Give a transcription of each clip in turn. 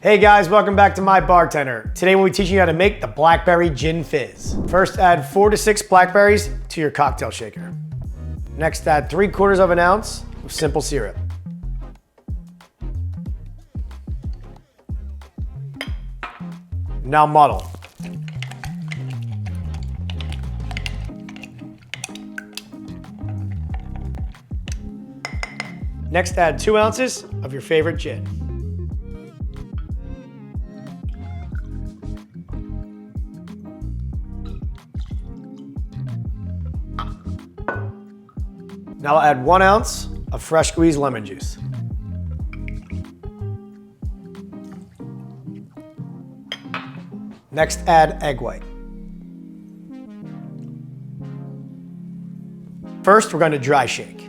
Hey guys, welcome back to Mybartender. Today we'll be teaching you how to make the Blackberry Gin Fizz. First, add 4 to 6 blackberries to your cocktail shaker. Next, add 3/4 of an ounce of simple syrup. Now muddle. Next, add 2 ounces of your favorite gin. Now I'll add 1 ounce of fresh squeezed lemon juice. Next, add egg white. First, we're going to dry shake.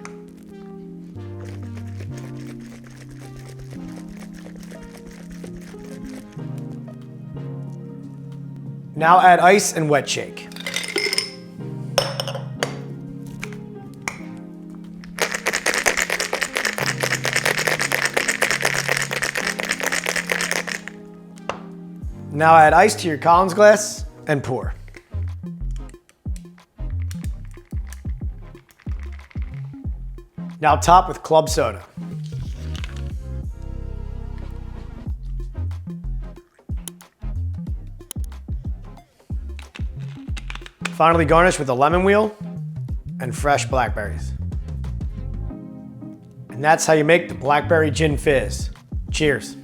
Now add ice and wet shake. Now add ice to your Collins glass and pour. Now top with club soda. Finally garnish with a lemon wheel and fresh blackberries. And that's how you make the Blackberry Gin Fizz. Cheers.